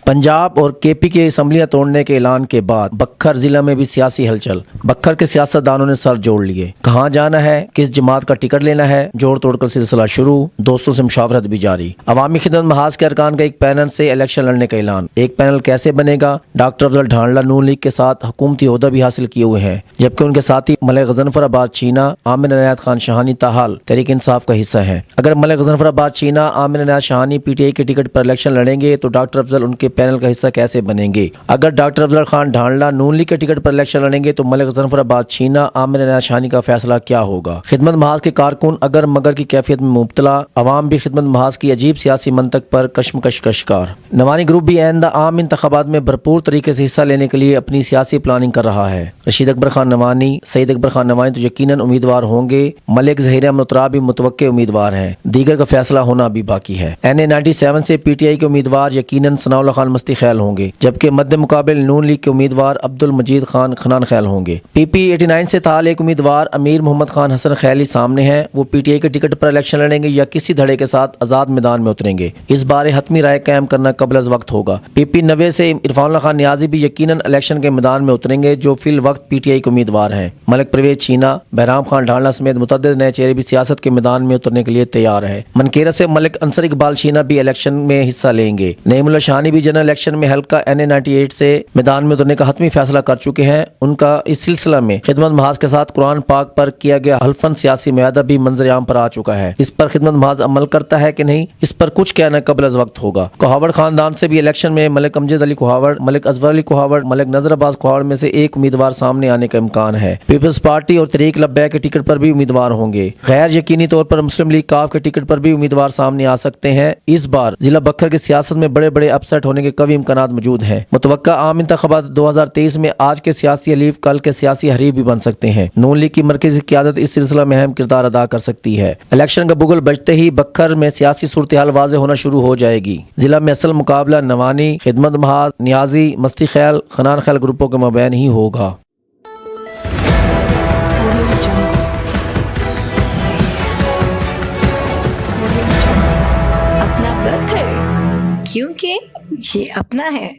पंजाब और केपी की असम्बलियां तोड़ने के ऐलान के बाद बक्खर जिला में भी सियासी हलचल। बक्खर के सियासतदानों ने सर जोड़ लिए। कहां जाना है, किस जमात का टिकट लेना है, जोड़ तोड़ कर सिलसिला शुरू। दोस्तों से मुशावरत भी जारी। अवामी खिदमत महाज के अरकान का एक पैनल से इलेक्शन लड़ने का ऐलान। एक पैनल कैसे बनेगा? डॉक्टर अफजल ढांडला नून लीग के साथ हुकूमती ओहदा भी हासिल किए हुए हैं, जबकि उनके साथी मलिक गजनफराबाद चीना, आमिर इनायत खान शाहानी ताहाल तहरीक इंसाफ का हिस्सा है। अगर मलिक गजनफराबाद चीना, आमिर इनायत शाहानी पीटीआई के टिकट पर इलेक्शन लड़ेंगे तो डॉक्टर अफजल उनके पैनल का हिस्सा कैसे बनेंगे? अगर डॉक्टर अफजल खान ढांडला नून लीग के टिकट पर इलेक्शन लड़ेंगे तो मलिक गजनफराबाद चीना, आमिर इनायत शाहानी का फैसला क्या होगा? खिदमत महाज के कारकुन अगर मगर की कैफियत में मुब्तला। अवाम भी खिदमत महाज की अजीब सियासी मंतक पर कशमकश का शिकार। नवानी ग्रुप भी आइंदा आम इंतखाबात में भरपूर तरीके से हिस्सा लेने के लिए अपनी सियासी प्लानिंग कर रहा है। रशीद अकबर खान नवानी, सईद अकबर खान नवानी तो यकीनन उम्मीदवार होंगे। मलिक ज़हीर अहमद उत्तरा भी मुतवक्के उम्मीदवार हैं। दीगर का फैसला होना भी बाकी है। NA97 से पीटीआई के उम्मीदवार यकीनन सनाउल्लाह खान मस्ती खैल होंगे, जबकि मद्दे मुकाबिल नून लीग के उम्मीदवार अब्दुल मजीद खान खनान खैल होंगे। PP89 से ताल एक उम्मीदवार अमीर मोहम्मद खान हसन खैली सामने हैं। वो पीटीआई के टिकट पर इलेक्शन लड़ेंगे या किसी धड़े के साथ आजाद मैदान में उतरेंगे, इस बारे हतमी राय कायम करना कबल अज़ वक्त होगा। PP90 से इरफान खान नियाजी भी यकीनन इलेक्शन के मैदान में उतरेंगे, जो फिल वक्त पीटीआई के उम्मीदवार हैं। मलिक परवेज चीना, बहराम खान ढांडला समेत मुतअद्दिद नए चेहरे भी सियासत के मैदान में उतरने के लिए तैयार है। मनकेरा से मलिक अंसर इकबाल चीना भी इलेक्शन में हिस्सा लेंगे। नईमुल्लाह शाहानी भी जनरल इलेक्शन में हल्का NA98 से मैदान में उतरने का हतमी फैसला कर चुके हैं। उनका इस सिलसिला में खिदमत महाज के साथ कुरान पाक पर किया गया हल्फन सियासी मुआहदा भी मंजर आम पर आ चुका है। इस पर खिदमत महाज अमल करता है कि नहीं, इस पर कुछ कहना कबल अज़ वक्त होगा। कुहावड़ खानदान से भी इलेक्शन में मलिक अमजद अली कुहावड़, मलिक अजवर अली कुहावड़, मलिक नजर अब्बास कुहावड़ में से एक उम्मीदवार सामने आने का इम्कान है। पीपल्स पार्टी और तहरीक लब्बैक के टिकट पर भी उम्मीदवार होंगे। गैर यकीनी तौर पर मुस्लिम लीग काफ के टिकट पर भी उम्मीदवार सामने आ सकते हैं। इस बार जिला बक्खर की सियासत में बड़े बड़े अपसेट होने के कवी इम्कानात मौजूद हैं। मुतवक्का आम इंतखाबात 2023 में आज के सियासी हलीफ कल के सियासी हरीफ भी बन सकते हैं। नून लीग की मरकजी क़यादत इस सिलसिला में अहम किरदार अदा कर सकती है। इलेक्शन का बुगल बजते ही बक्खर में सियासी सूरत हाल वाज़ेह होना शुरू हो जाएगी। जिला में असल मुकाबला नवानी, खिदमत महाज, नियाजी, मस्ती खैल, खनान खैल ग्रुपों के मबैन ही होगा। अपना बक्खर, क्योंकि ये अपना है।